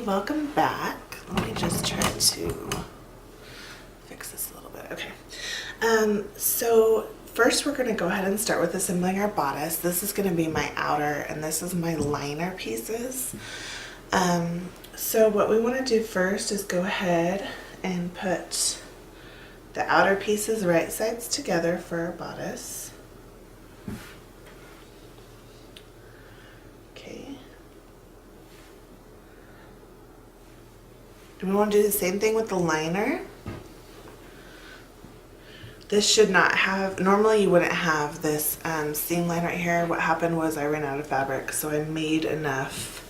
welcome back. Let me just try to fix this a little bit. Okay. So first we're going to go ahead and start with assembling our bodice. This is going to be my outer and this is my liner pieces. So what we want to do first is go ahead and put the outer pieces right sides together for our bodice. Okay. And we want to do the same thing with the liner. This should not have, normally you wouldn't have this seam line right here. What happened was I ran out of fabric, so I made enough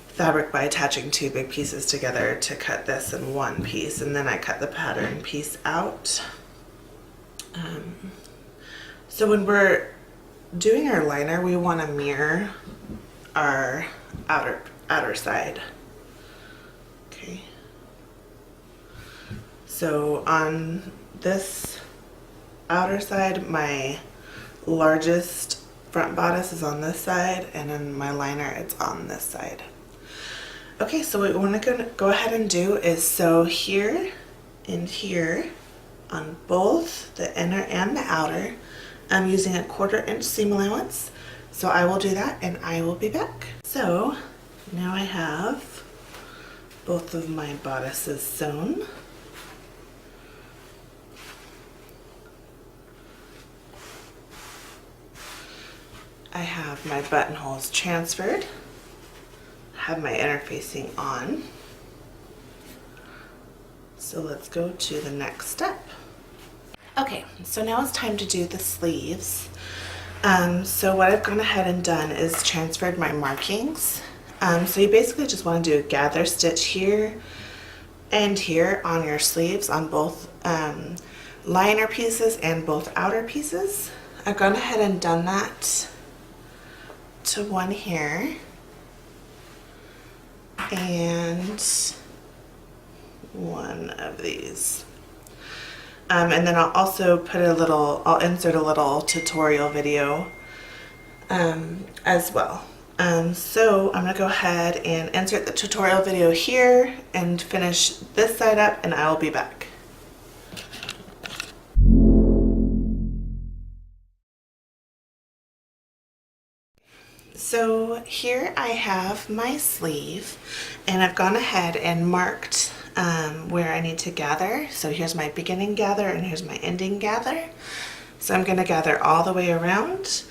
fabric by attaching two big pieces together to cut this in one piece, and then I cut the pattern piece out. So when we're doing our liner, we want to mirror our outer side. Okay. So on this outer side, my largest front bodice is on this side, and in my liner it's on this side. Okay, so what we want to go ahead and do is sew here and here on both the inner and the outer. I'm using a 1/4 inch seam allowance, so I will do that and I will be back. So now I have both of my bodices sewn. I have my buttonholes transferred, have my interfacing on. So let's go to the next step. Okay, so now it's time to do the sleeves. So what I've gone ahead and done is transferred my markings. So you basically just want to do a gather stitch here and here on your sleeves on both liner pieces and both outer pieces. I've gone ahead and done that to one here and one of these. And then I'll also put I'll insert a little tutorial video as well. So I'm gonna go ahead and insert the tutorial video here and finish this side up, and I will be back. So here I have my sleeve, and I've gone ahead and marked where I need to gather. So here's my beginning gather and here's my ending gather. So I'm going to gather all the way around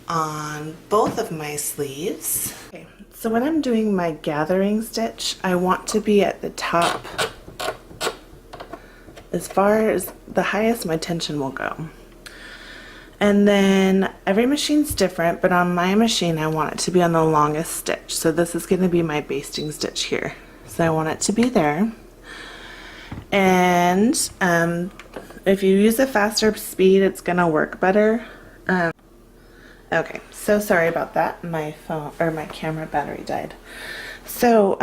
on both of my sleeves. Okay, so when I'm doing my gathering stitch, I want to be at the top as far as the highest my tension will go. And then every machine's different, but on my machine I want it to be on the longest stitch. So this is going to be my basting stitch here. So I want it to be there. And if you use a faster speed, it's going to work better. Okay, so sorry about that. My phone or my camera battery died. So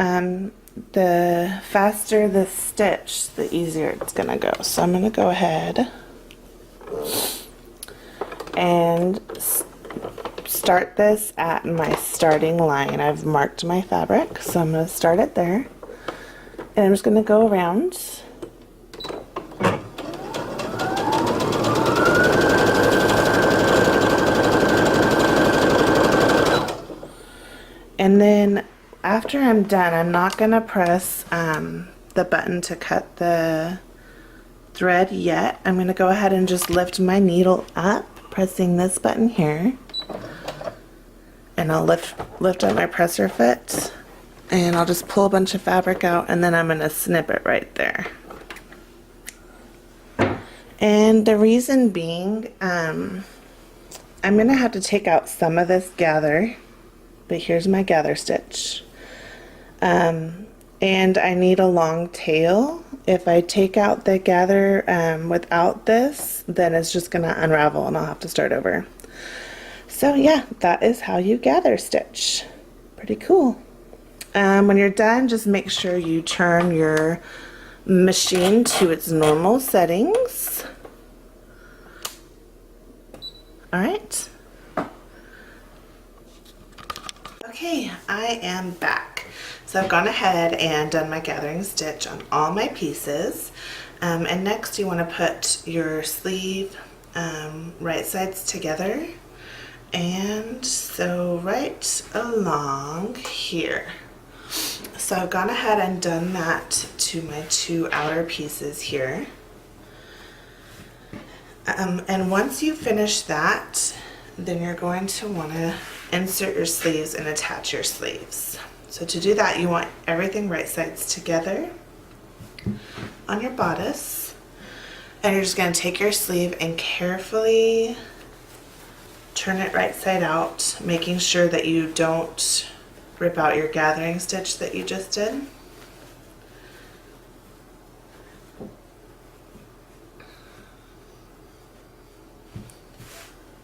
the faster the stitch, the easier it's going to go. So I'm going to go ahead and start this at my starting line. I've marked my fabric, so I'm going to start it there, and I'm just going to go around. And then after I'm done, I'm not going to press the button to cut the thread yet. I'm going to go ahead and just lift my needle up, pressing this button here, and I'll lift up my presser foot, and I'll just pull a bunch of fabric out, and then I'm going to snip it right there. And the reason being, I'm going to have to take out some of this gather, but here's my gather stitch, and I need a long tail. If I take out the gather without this, then it's just going to unravel and I'll have to start over. So yeah, that is how you gather stitch. Pretty cool. When you're done, just make sure you turn your machine to its normal settings. All right. Okay, I am back. So I've gone ahead and done my gathering stitch on all my pieces. And next you want to put your sleeve right sides together and sew right along here. So I've gone ahead and done that to my two outer pieces here. And once you finish that, then you're going to want to insert your sleeves and attach your sleeves. So to do that, you want everything right sides together on your bodice, and you're just going to take your sleeve and carefully turn it right side out, making sure that you don't rip out your gathering stitch that you just did.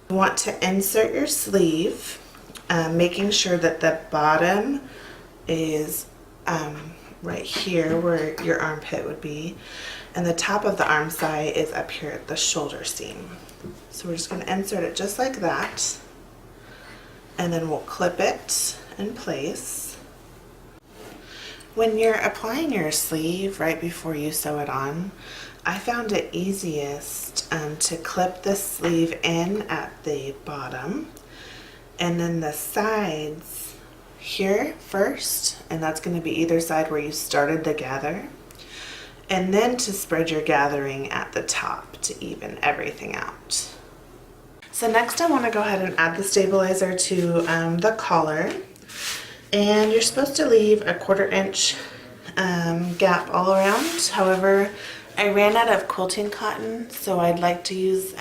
You want to insert your sleeve, making sure that the bottom is right here where your armpit would be, and the top of the arm side is up here at the shoulder seam. So we're just going to insert it just like that, and then we'll clip it in place. When you're applying your sleeve right before you sew it on, I found it easiest to clip the sleeve in at the bottom, and then the sides here first, and that's going to be either side where you started the gather, and then to spread your gathering at the top to even everything out. So next I want to go ahead and add the stabilizer to the collar, and you're supposed to leave a 1/4 inch gap all around. However, I ran out of quilting cotton, so I'd like to use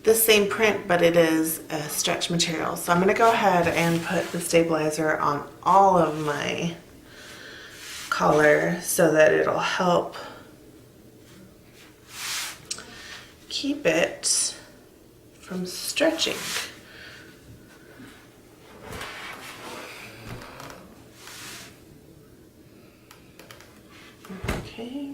the same print, but it is a stretch material. So I'm going to go ahead and put the stabilizer on all of my collar so that it'll help keep it from stretching. Okay.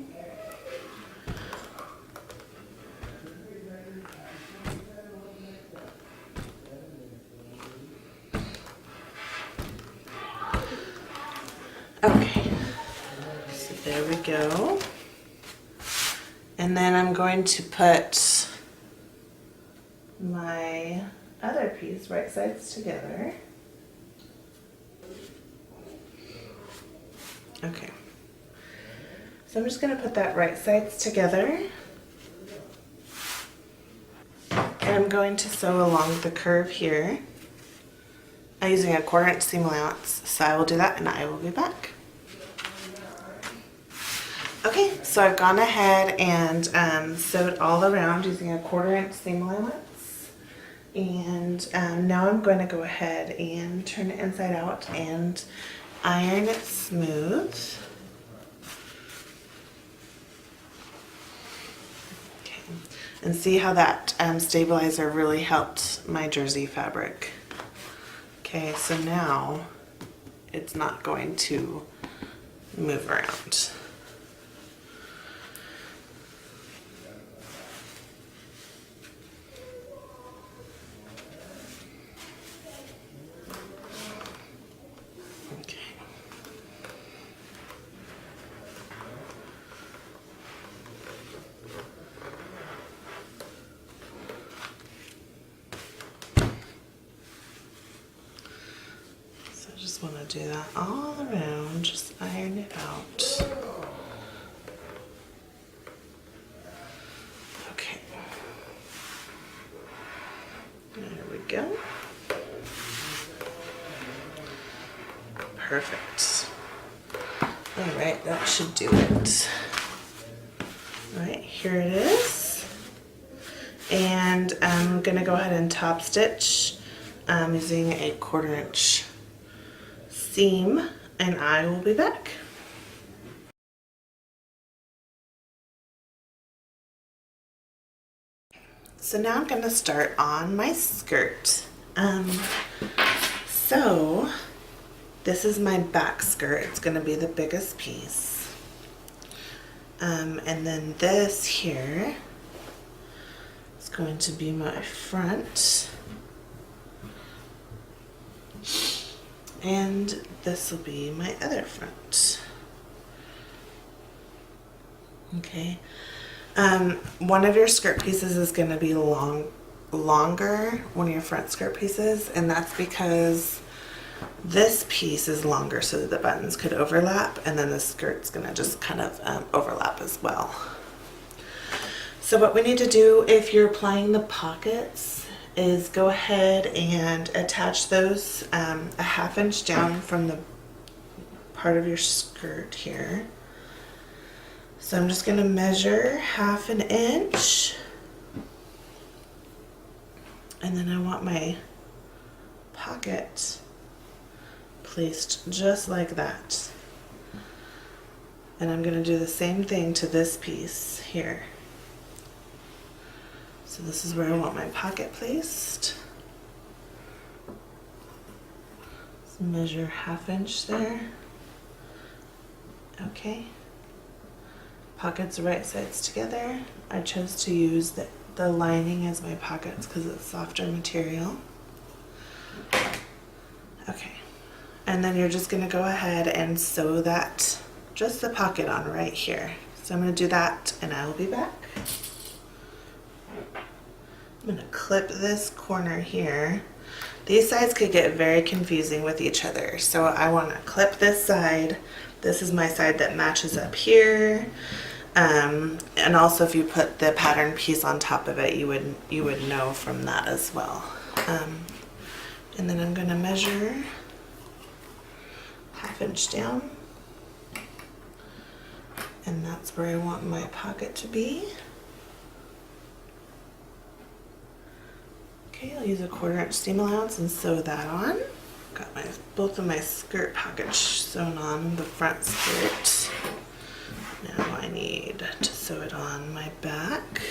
Okay, so there we go. And then I'm going to put my other piece right sides together. Okay, so I'm just going to put that right sides together, and I'm going to sew along the curve here. I'm using a 1/4 inch seam allowance, so I will do that and I will be back. Okay, so I've gone ahead and sewed all around using a 1/4 inch seam allowance, and now I'm going to go ahead and turn it inside out and iron it smooth. Okay, and see how that stabilizer really helped my jersey fabric. Okay, so now it's not going to move around. Okay. Just want to do that all around, just iron it out. Okay, there we go. Perfect. All right, that should do it. All right, here it is. And I'm gonna go ahead and top stitch using a 1/4 inch seam, and I will be back. So now I'm going to start on my skirt. So this is my back skirt. It's going to be the biggest piece. And then this here is going to be my front. And this will be my other front. Okay. One of your skirt pieces is going to be longer, one of your front skirt pieces, and that's because this piece is longer so that the buttons could overlap, and then the skirt's going to just kind of overlap as well. So what we need to do if you're applying the pockets is go ahead and attach those a 1/2 inch down from the part of your skirt here. So I'm just going to measure 1/2 inch, and then I want my pocket placed just like that. And I'm going to do the same thing to this piece here. So this is where I want my pocket placed. So measure 1/2 inch there. Okay. Pockets right sides together. I chose to use the lining as my pockets because it's softer material. Okay. And then you're just going to go ahead and sew that, just the pocket on right here. So I'm going to do that and I will be back. I'm going to clip this corner here. These sides could get very confusing with each other. So I want to clip this side. This is my side that matches up here. And also if you put the pattern piece on top of it, you would know from that as well. And then I'm going to measure 1/2 inch down. And that's where I want my pocket to be. Okay, I'll use a 1/4 inch seam allowance and sew that on. Got both of my skirt pockets sewn on the front skirt. Now I need to sew it on my back.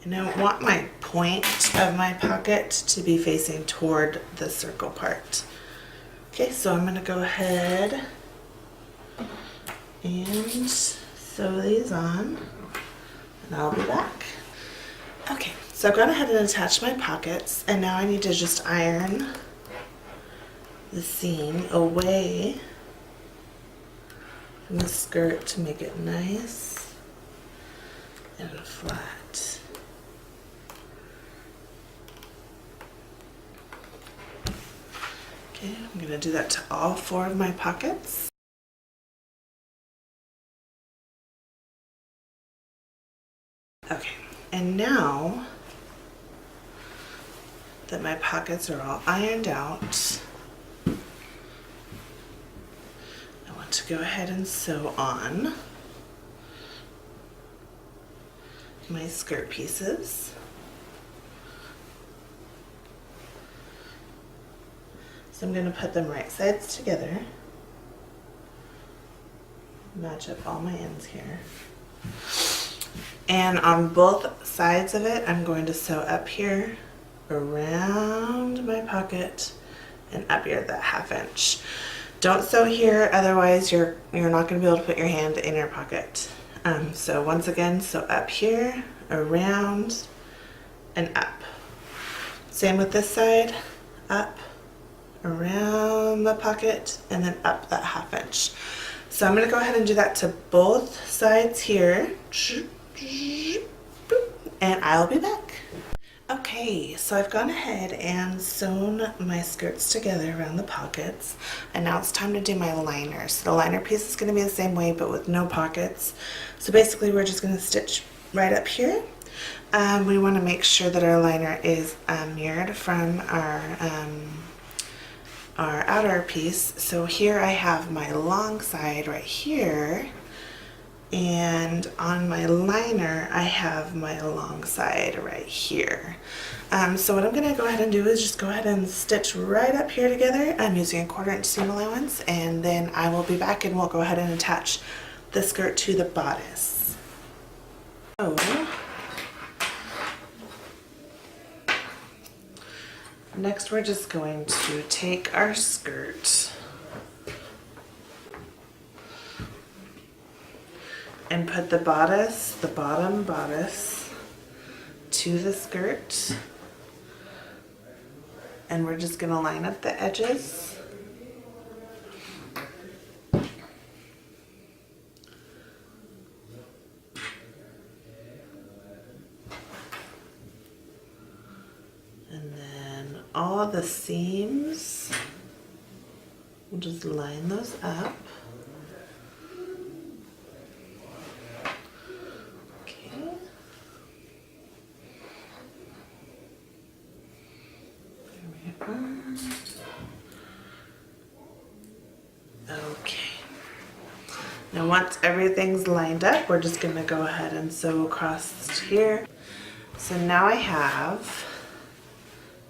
And I want my point of my pocket to be facing toward the circle part. Okay, so I'm going to go ahead and sew these on, and I'll be back. Okay, so I've gone ahead and attached my pockets, and now I need to just iron the seam away from the skirt to make it nice and flat. Okay, I'm going to do that to all 4 of my pockets. Okay, and now that my pockets are all ironed out, I want to go ahead and sew on my skirt pieces. So I'm going to put them right sides together, match up all my ends here. And on both sides of it, I'm going to sew up here, around my pocket, and up here at that 1/2 inch. Don't sew here, otherwise you're not going to be able to put your hand in your pocket. So once again, sew up here, around, and up. Same with this side, up, around the pocket, and then up that 1/2 inch. So I'm going to go ahead and do that to both sides here, and I'll be back. Okay, so I've gone ahead and sewn my skirts together around the pockets, and now it's time to do my liner. So the liner piece is going to be the same way but with no pockets. So basically we're just going to stitch right up here. We want to make sure that our liner is mirrored from our outer piece. So here I have my long side right here, and on my liner I have my long side right here. So what I'm going to go ahead and do is just go ahead and stitch right up here together. I'm using a 1/4 inch seam allowance, and then I will be back and we'll go ahead and attach the skirt to the bodice. So next we're just going to take our skirt and put the bodice, the bottom bodice, to the skirt. And we're just going to line up the edges. And then all the seams, we'll just line those up. Okay. Now once everything's lined up, we're just going to go ahead and sew across here. So now I have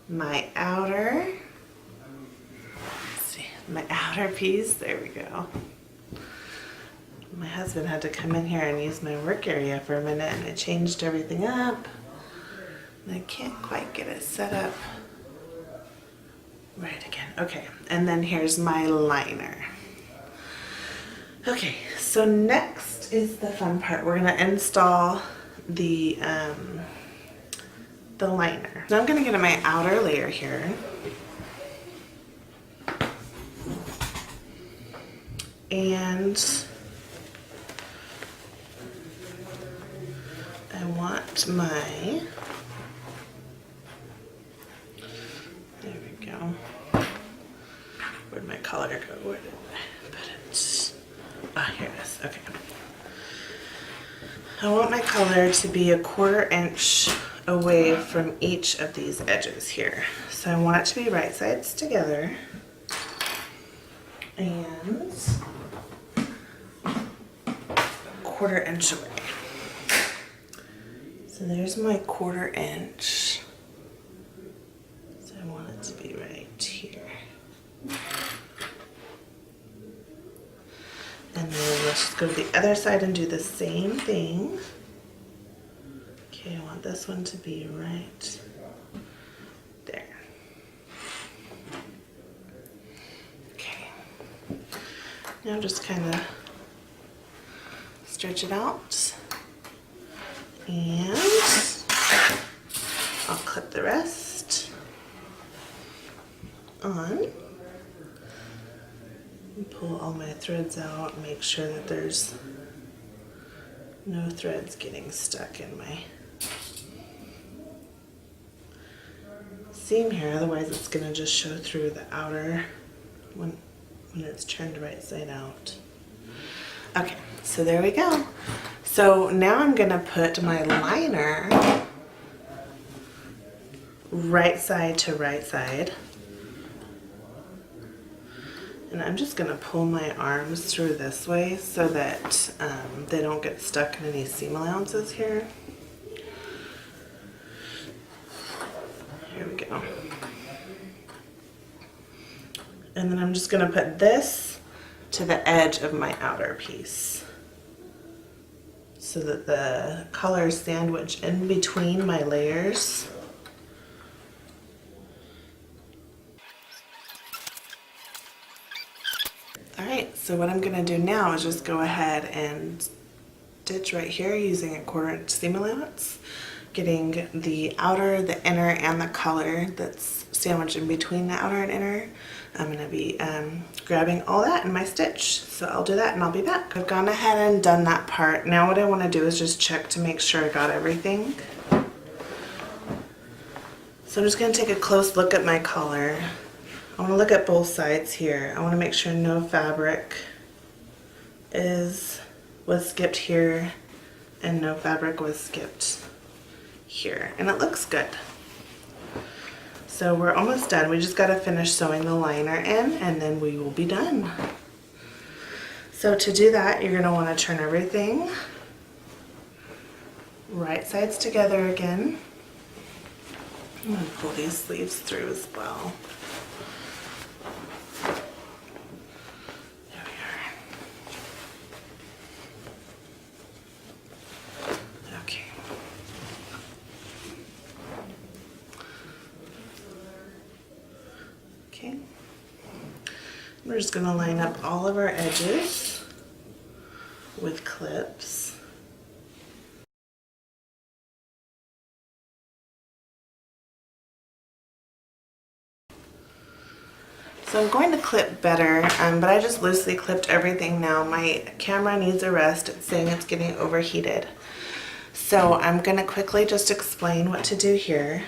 my outer, let's see, my outer piece. There we go. My husband had to come in here and use my work area for a minute, and I changed everything up. And I can't quite get it set up right again. Okay, and then here's my liner. Okay, so next is the fun part. We're gonna install the liner. So I'm gonna get my outer layer here. And I want my, there we go. Where'd my color go? Where did I put it? Ah, here it is. Okay. I want my color to be 1/4 inch away from each of these edges here. So I want it to be right sides together. And 1/4 inch away. So there's my 1/4 inch. So I want it to be right here. And then let's just go to the other side and do the same thing. Okay, I want this one to be right there. Okay. Now just kind of stretch it out. And I'll clip the rest on. And pull all my threads out and make sure that there's no threads getting stuck in my seam here, otherwise it's going to just show through the outer when it's turned right side out. Okay, so there we go. So now I'm going to put my liner right side to right side. And I'm just going to pull my arms through this way so that they don't get stuck in any seam allowances here. Here we go. And then I'm just going to put this to the edge of my outer piece so that the colors sandwich in between my layers. Alright, so what I'm going to do now is just go ahead and stitch right here using a 1/4 inch seam allowance, getting the outer, the inner, and the color that's sandwiched in between the outer and inner. I'm going to be grabbing all that in my stitch, so I'll do that and I'll be back. I've gone ahead and done that part. Now what I want to do is just check to make sure I got everything. So I'm just going to take a close look at my collar. I want to look at both sides here. I want to make sure no fabric was skipped here and no fabric was skipped here. And it looks good. So we're almost done. We just got to finish sewing the liner in and then we will be done. So to do that, you're going to want to turn everything right sides together again. I'm going to pull these sleeves through as well. There we We're just going to line up all of our edges with clips. So I'm going to clip better, but I just loosely clipped everything now. My camera needs a rest. It's saying it's getting overheated. So I'm going to quickly just explain what to do here.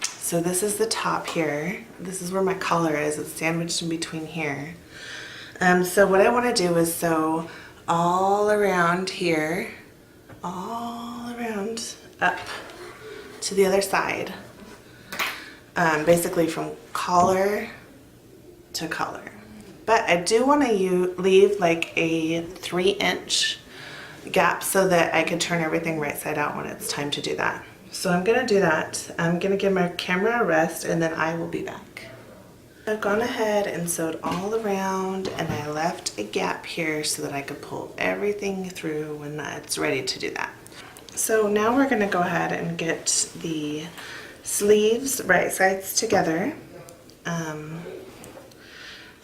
So this is the top here. This is where my collar is. It's sandwiched in between here. So what I want to do is sew all around here, all around up to the other side. Basically from collar to collar. But I do want to leave like a 3-inch gap so that I can turn everything right side out when it's time to do that. So I'm going to do that. I'm going to give my camera a rest and then I will be back. I've gone ahead and sewed all around and I left a gap here so that I could pull everything through when it's ready to do that. So now we're going to go ahead and get the sleeves right sides together.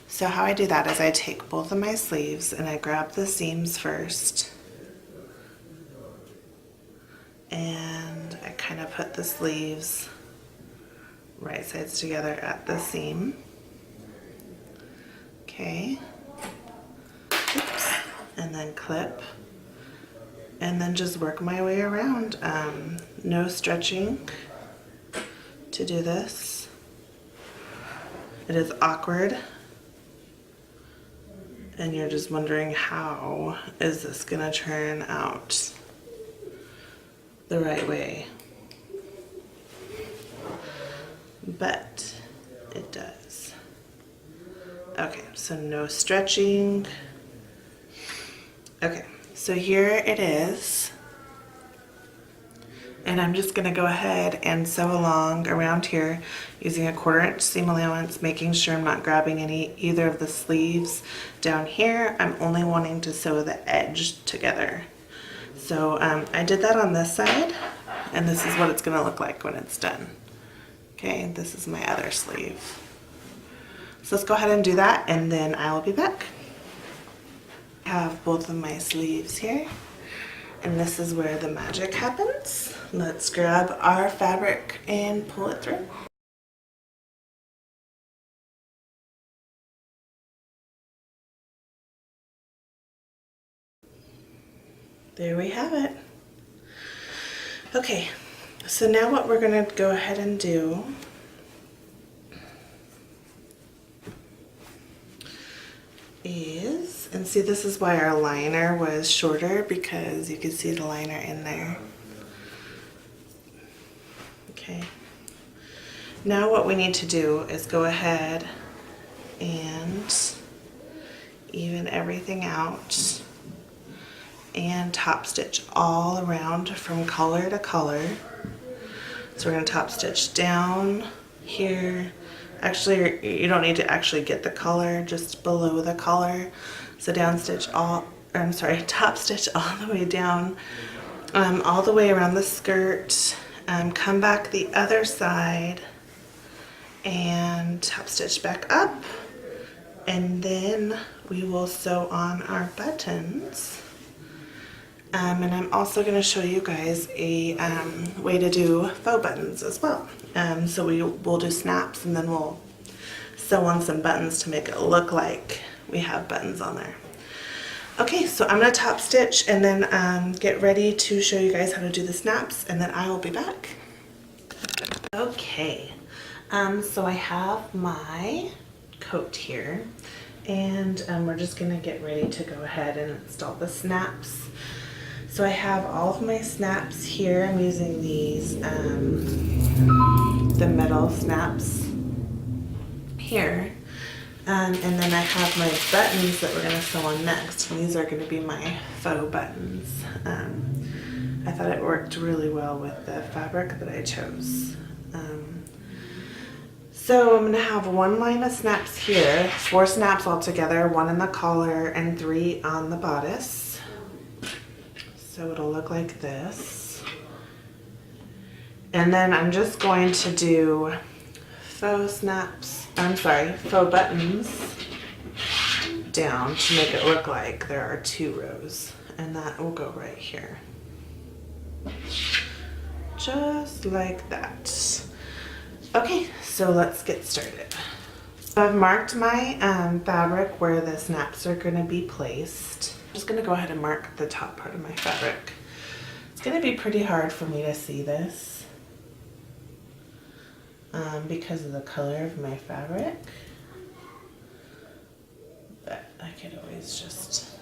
So how I do that is I take both of my sleeves and I grab the seams first and I kind of put the sleeves right sides together at the seam. Okay. Oops. And then clip and then just work my way around. No stretching to do this. It is awkward and you're just wondering how is this gonna turn out the right way, but it does. Okay, so no stretching. Okay, so here it is. And I'm just going to go ahead and sew along around here using a 1/4 inch seam allowance, making sure I'm not grabbing either of the sleeves down here. I'm only wanting to sew the edge together. So I did that on this side, and this is what it's going to look like when it's done. Okay, this is my other sleeve. So let's go ahead and do that, and then I will be back. I have both of my sleeves here. And this is where the magic happens. Let's grab our fabric and pull it through. There we have it. Okay, so now what we're gonna go ahead and do is, and see, this is why our liner was shorter, because you can see the liner in there. Okay. Now what we need to do is go ahead and even everything out and top stitch all around from collar to collar. So we're going to top stitch down here. Actually, you don't need to actually get the collar, just below the collar. So top stitch all the way down, all the way around the skirt. Come back the other side and top stitch back up, and then we will sew on our buttons. And I'm also going to show you guys a way to do faux buttons as well. So we'll do snaps and then we'll sew on some buttons to make it look like we have buttons on there. Okay, so I'm going to top stitch and then get ready to show you guys how to do the snaps, and then I will be back. Okay, so I have my coat here, and we're just going to get ready to go ahead and install the snaps. So I have all of my snaps here. I'm using these, the metal snaps here. And then I have my buttons that we're going to sew on next. And these are going to be my faux buttons. I thought it worked really well with the fabric that I chose. So I'm going to have one line of snaps here, 4 snaps altogether, 1 in the collar and 3 on the bodice. So it'll look like this. And then I'm just going to do faux buttons down to make it look like there are 2 rows, and that will go right here. Just like that. Okay, so let's get started. So I've marked my fabric where the snaps are going to be placed. I'm just going to go ahead and mark the top part of my fabric. It's going to be pretty hard for me to see this because of the color of my fabric, but I could always just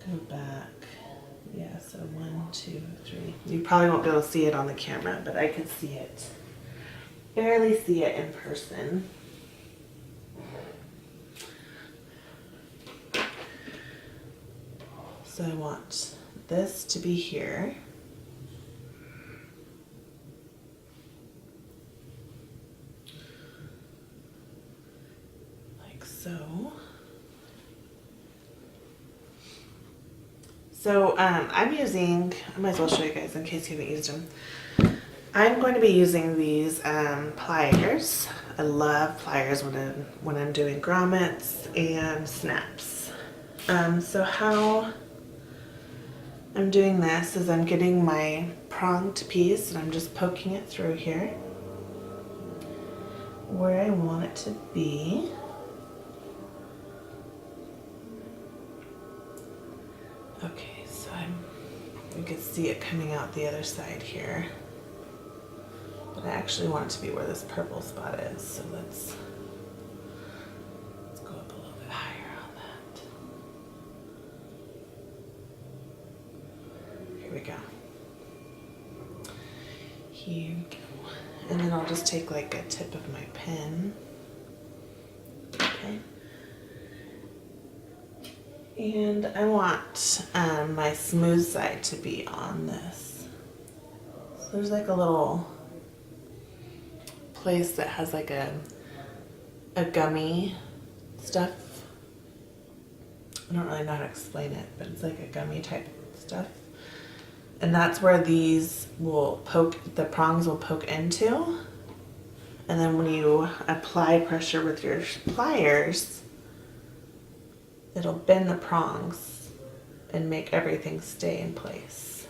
go back. Yeah, so 1, 2, 3. You probably won't be able to see it on the camera, but I can see it. Barely see it in person. So I want this to be here. Like so. So I'm using, I might as well show you guys in case you haven't used them. I'm going to be using these pliers. I love pliers when I'm doing grommets and snaps. So how I'm doing this is I'm getting my pronged piece and I'm just poking it through here where I want it to be. Okay, so you can see it coming out the other side here. But I actually want it to be where this purple spot is, so let's go up a little bit higher on that. Here we go. Here we go. And then I'll just take like a tip of my pen. Okay. And I want my smooth side to be on this. So there's like a little place that has like a gummy stuff. I don't really know how to explain it, but it's like a gummy type stuff. And that's where these will poke, the prongs will poke into. And then when you apply pressure with your pliers, it'll bend the prongs and make everything stay in place.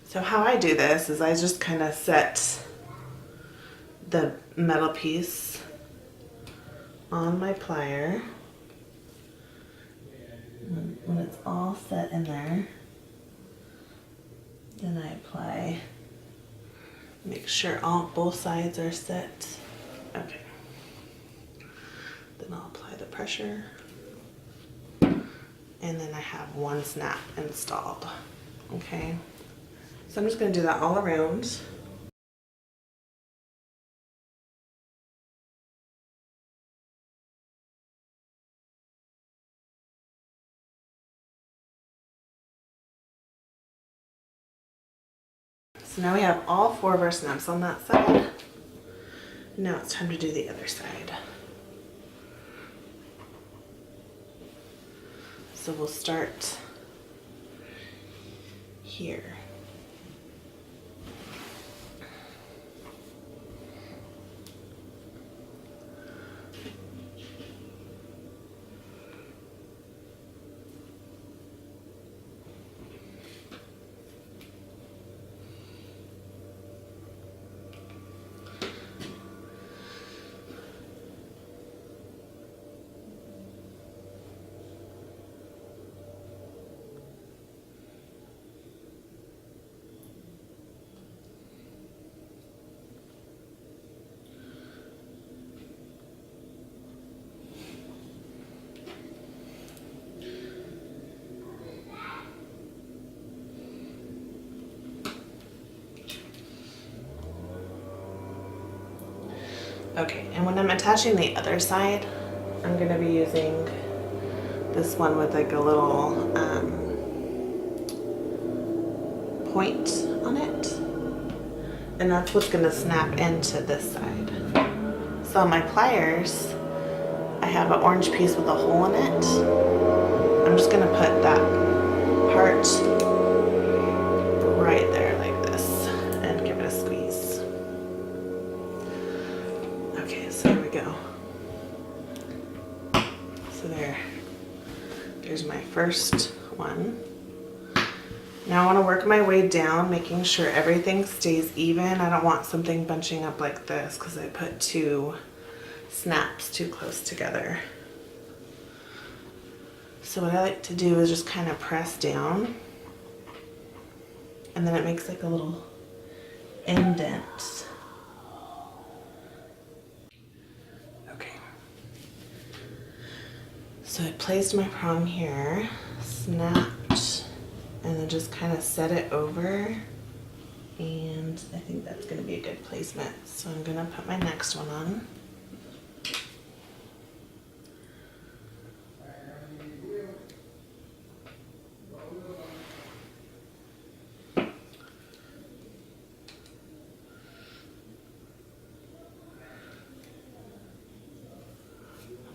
So how I do this is I just kind of set the metal piece on my plier. When it's all set in there, then I apply, make sure both sides are set. Okay. Then I'll apply the pressure. And then I have one snap installed. Okay. So I'm just going to do that all around. So now we have all 4 of our snaps on that side. Now it's time to do the other side. So we'll start here. Okay, and when I'm attaching the other side, I'm going to be using this one with like a little point on it. And that's what's going to snap into this side. So on my pliers, I have an orange piece with a hole in it. I'm just going to put that part right there like this and give it a squeeze. So there's my first one. Now I want to work my way down, making sure everything stays even. I don't want something bunching up like this because I put two snaps too close together. So what I like to do is just kind of press down, and then it makes like a little indent. Okay. So I placed my prong here, snapped, and then just kind of set it over. And I think that's going to be a good placement. So I'm going to put my next one on.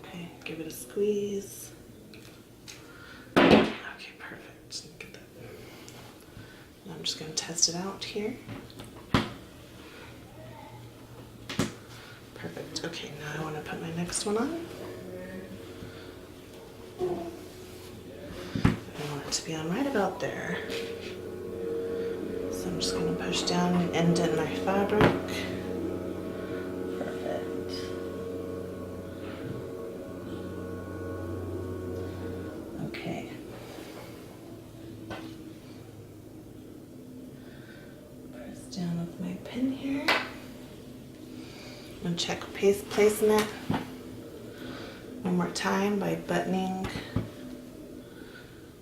Okay, give it a squeeze. Okay, perfect. Look at that. Now I'm just going to test it out here. Perfect. Okay, now I want to put my next one on. I want it to be on right about there. So I'm just going to push down and indent my fabric. Perfect. Okay. Press down with my pin here. And check placement one more time by buttoning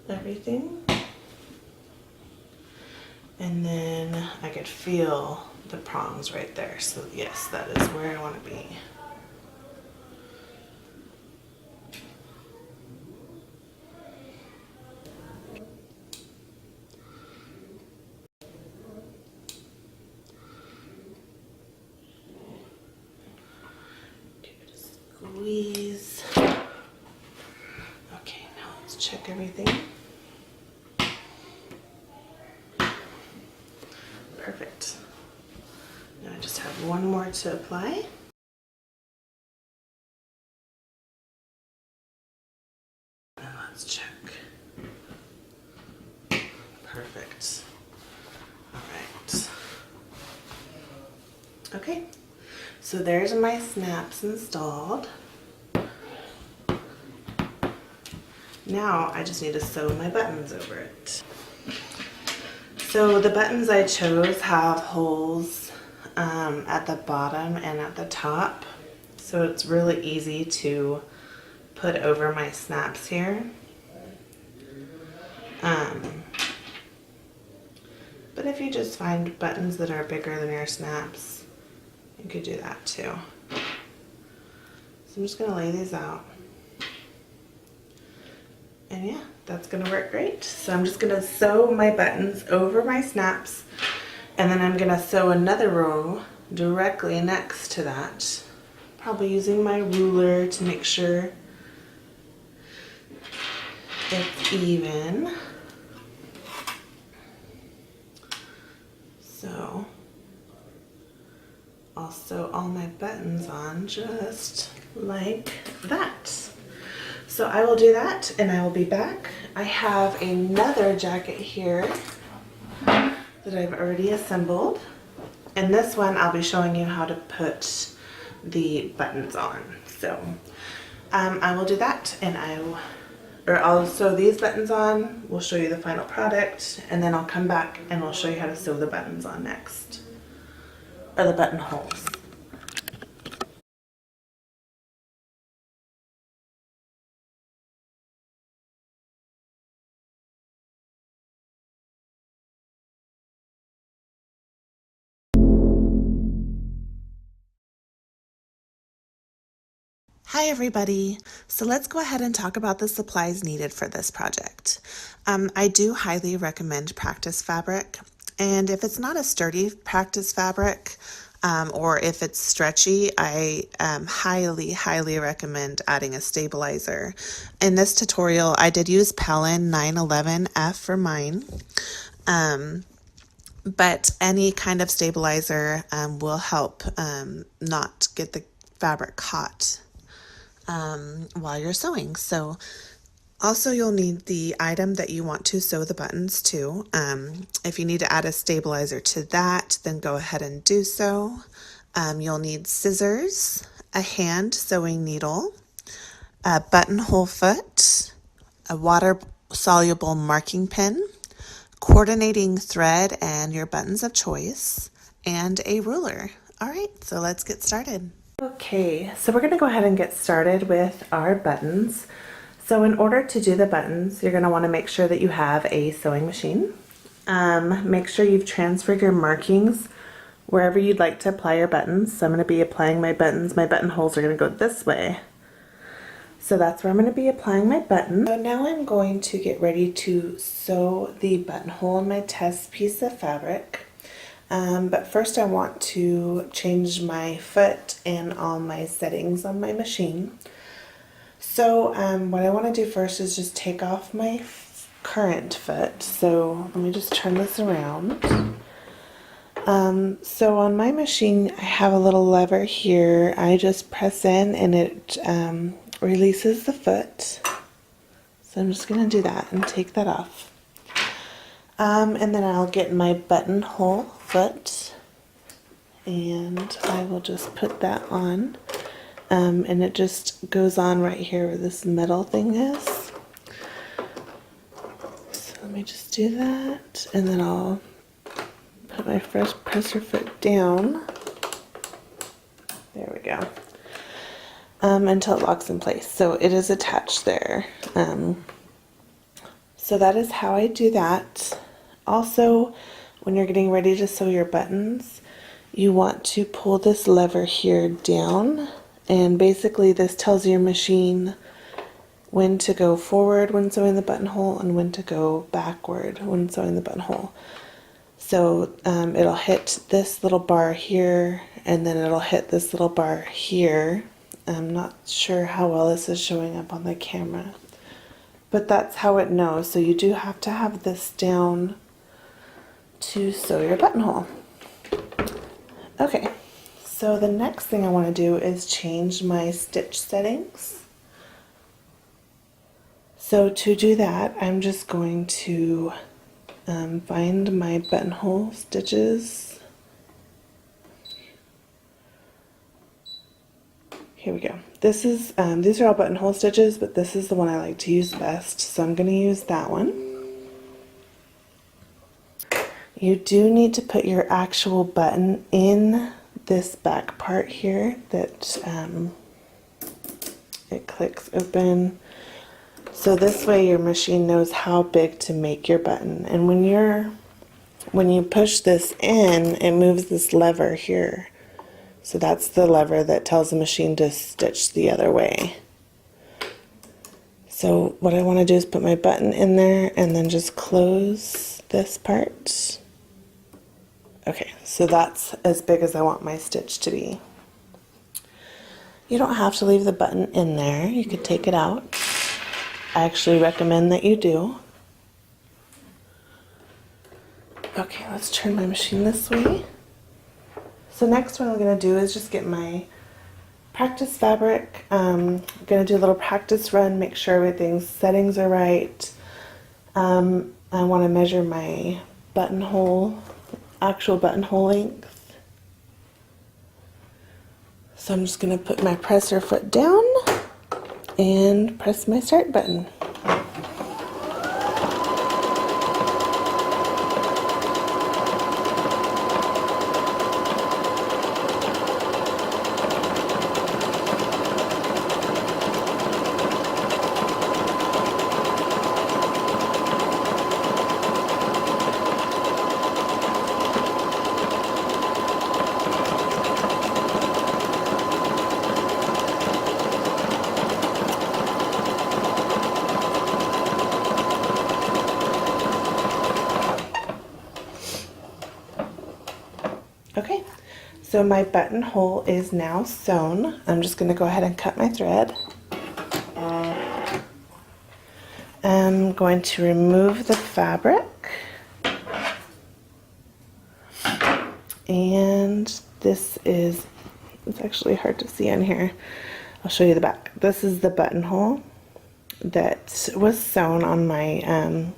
everything. And then I could feel the prongs right there. So yes, that is where I want to be. Give it a squeeze. Okay, now let's check everything. Perfect. Now I just have one more to apply. And let's check. Perfect. All right. Okay, so there's my snaps installed. Now I just need to sew my buttons over it. So the buttons I chose have holes at the bottom and at the top. So it's really easy to put over my snaps here. But if you just find buttons that are bigger than your snaps, you could do that too. So I'm just gonna lay these out. And yeah, that's gonna work great. So I'm just gonna sew my buttons over my snaps, and then I'm gonna sew another row directly next to that. Probably using my ruler to make sure it's even. So I'll sew all my buttons on just like that. So I will do that and I will be back. I have another jacket here that I've already assembled. And this one I'll be showing you how to put the buttons on. So I will do that, and I'll sew these buttons on. We'll show you the final product, and then I'll come back and we'll show you how to sew the buttons on next, or the buttonholes. Hi everybody. So let's go ahead and talk about the supplies needed for this project. I do highly recommend practice fabric, and if it's not a sturdy practice fabric, or if it's stretchy, I highly recommend adding a stabilizer. In this tutorial, I did use Pellin 911F for mine. But any kind of stabilizer will help not get the fabric caught. while you're sewing. So also you'll need the item that you want to sew the buttons to. If you need to add a stabilizer to that, then go ahead and do so. You'll need scissors, a hand sewing needle, a buttonhole foot, a water-soluble marking pen, coordinating thread and your buttons of choice, and a ruler. All right, so let's get started. Okay, so we're going to go ahead and get started with our buttons. So in order to do the buttons, you're going to want to make sure that you have a sewing machine. Make sure you've transferred your markings wherever you'd like to apply your buttons. So I'm going to be applying my buttons. My buttonholes are going to go this way. So that's where I'm going to be applying my button. So now I'm going to get ready to sew the buttonhole in my test piece of fabric. But first I want to change my foot and all my settings on my machine. So what I want to do first is just take off my current foot. So let me just turn this around. So on my machine I have a little lever here. I just press in and it releases the foot. So I'm just going to do that and take that off. And then I'll get my buttonhole foot and I will just put that on. And it just goes on right here where this metal thing is. So let me just do that, and then I'll put my first presser foot down. There we go. Until it locks in place. So it is attached there. So that is how I do that. Also, when you're getting ready to sew your buttons, you want to pull this lever here down. And basically this tells your machine when to go forward when sewing the buttonhole and when to go backward when sewing the buttonhole. So it'll hit this little bar here and then it'll hit this little bar here. I'm not sure how well this is showing up on the camera, but that's how it knows. So you do have to have this down to sew your buttonhole. Okay. So the next thing I want to do is change my stitch settings. So to do that, I'm just going to find my buttonhole stitches. Here we go. This is these are all buttonhole stitches, but this is the one I like to use best, so I'm going to use that one. You do need to put your actual button in this back part here that it clicks open, so this way your machine knows how big to make your button. And when you push this in, it moves this lever here, so that's the lever that tells the machine to stitch the other way. So what I want to do is put my button in there and then just close this part. Okay, so that's as big as I want my stitch to be. You don't have to leave the button in there. You could take it out. I actually recommend that you do. Okay, let's turn my machine this way. So next what I'm going to do is just get my practice fabric. I'm going to do a little practice run, make sure everything's settings are right. I want to measure my buttonhole, actual buttonhole length. So I'm just going to put my presser foot down and press my start button. Okay, so my buttonhole is now sewn. I'm just going to go ahead and cut my thread. I'm going to remove the fabric. And this is, it's actually hard to see on here. I'll show you the back. This is the buttonhole that was sewn on my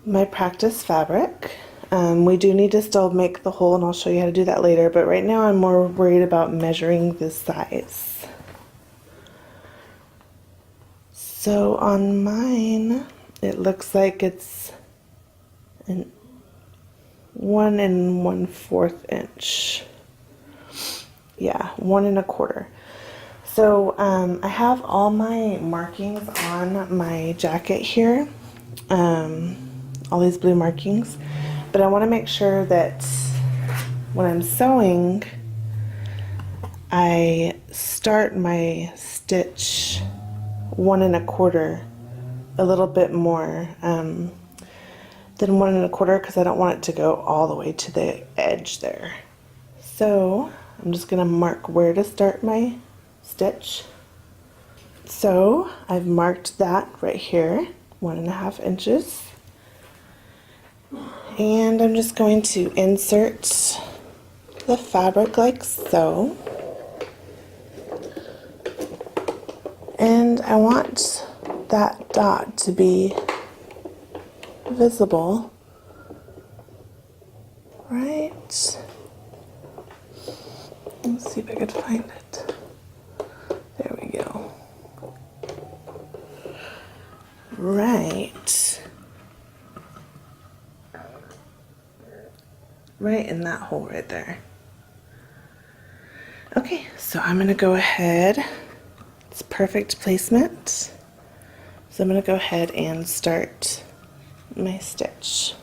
my practice fabric. We do need to still make the hole, and I'll show you how to do that later, but right now I'm more worried about measuring the size. So on mine, it looks like it's an 1 1/4 inch. Yeah, 1 1/4. So I have all my markings on my jacket here, all these blue markings, but I want to make sure that when I'm sewing, I start my stitch 1 1/4 a little bit more than 1 1/4, because I don't want it to go all the way to the edge there. So I'm just going to mark where to start my stitch. So I've marked that right here, 1 1/2 inches. And I'm just going to insert the fabric like so. And I want that dot to be visible, right? Let's see if I could find it. There we go. Right. Right in that hole right there. Okay, so I'm gonna go ahead. It's perfect placement. So I'm gonna go ahead and start my stitch.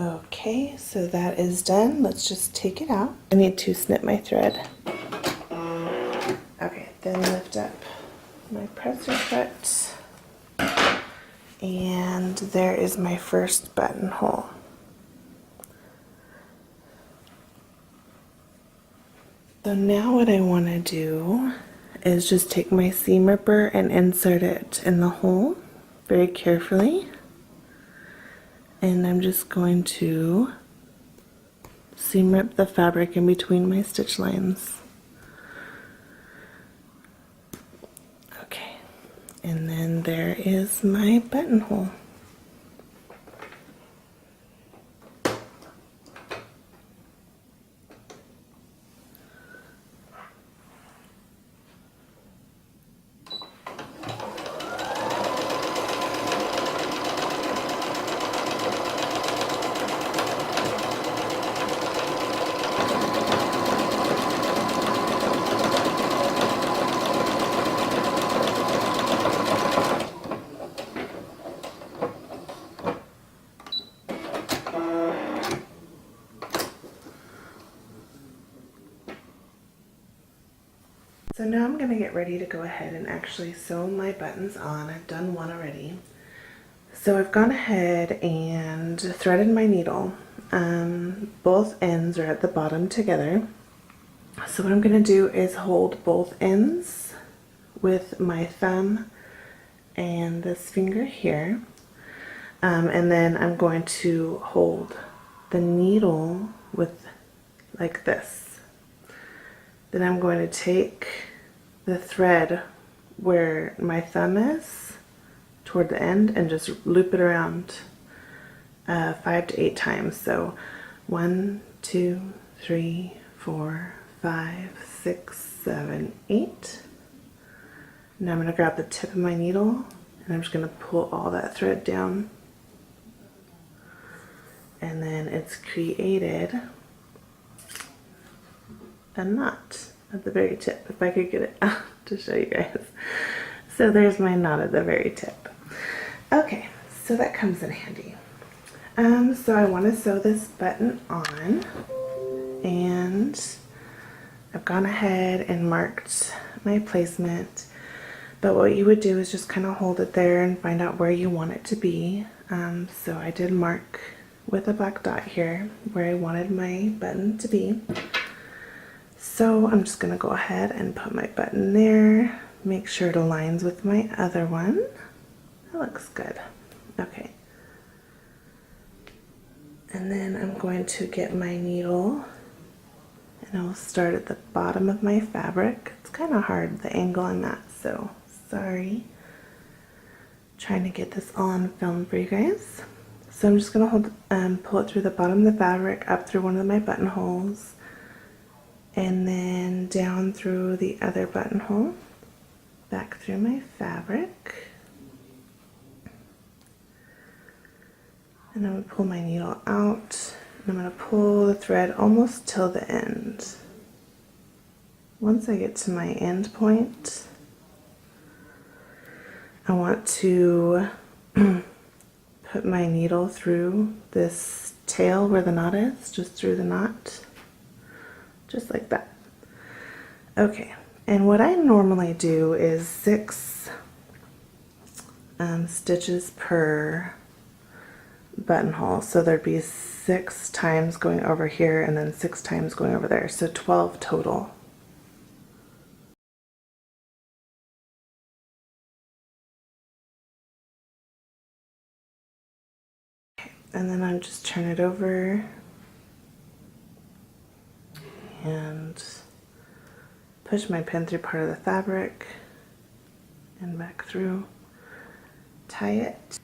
Okay, so that is done. Let's just take it out. I need to snip my thread. Okay, then lift up my presser foot. And there is my first buttonhole. So now what I want to do is just take my seam ripper and insert it in the hole very carefully. And I'm just going to seam rip the fabric in between my stitch lines. Okay, and then there is my buttonhole. So now I'm going to get ready to go ahead and actually sew my buttons on. I've done one already. So I've gone ahead and threaded my needle. Both ends are at the bottom together. So what I'm going to do is hold both ends with my thumb and this finger here. And then I'm going to hold the needle with like this. Then I'm going to take the thread where my thumb is toward the end and just loop it around 5 to 8 times. So 1, 2, 3, 4, 5, 6, 7, 8. Now I'm going to grab the tip of my needle and I'm just going to pull all that thread down. And then it's created a knot. at the very tip, if I could get it out to show you guys. So there's my knot at the very tip. Okay, so that comes in handy. So I want to sew this button on, and I've gone ahead and marked my placement, but what you would do is just kind of hold it there and find out where you want it to be. So I did mark with a black dot here where I wanted my button to be. So I'm just going to go ahead and put my button there, make sure it aligns with my other one. That looks good. Okay. And then I'm going to get my needle and I'll start at the bottom of my fabric. It's kind of hard, the angle I'm at, so sorry. Trying to get this all on film for you guys. So I'm just going to pull it through the bottom of the fabric, up through one of my buttonholes, and then down through the other buttonhole, back through my fabric. And I'm going to pull my needle out, and I'm going to pull the thread almost till the end. Once I get to my end point, I want to put my needle through this tail where the knot is, just through the knot, just like that. Okay, and what I normally do is 6 stitches per buttonhole, so there'd be 6 times going over here and then 6 times going over there, so 12 total. Okay, and then I just turn it over and push my pin through part of the fabric and back through, tie it.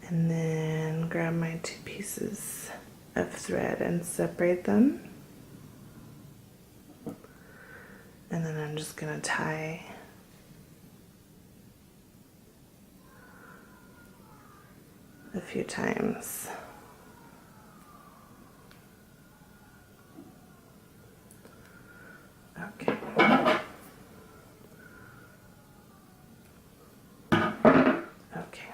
And then grab my 2 pieces of thread and separate them. And then I'm just going to tie a few times. Okay. Okay.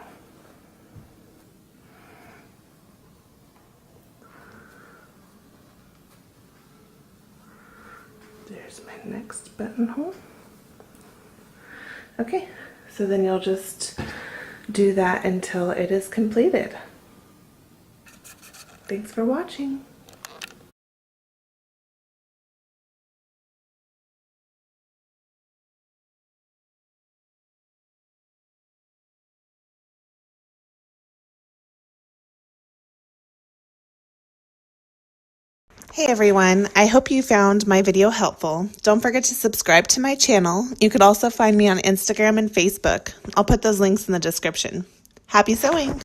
There's my next buttonhole. Okay, so then you'll just do that until it is completed. Thanks for watching. Hey everyone, I hope you found my video helpful. Don't forget to subscribe to my channel. You could also find me on Instagram and Facebook. I'll put those links in the description. Happy sewing!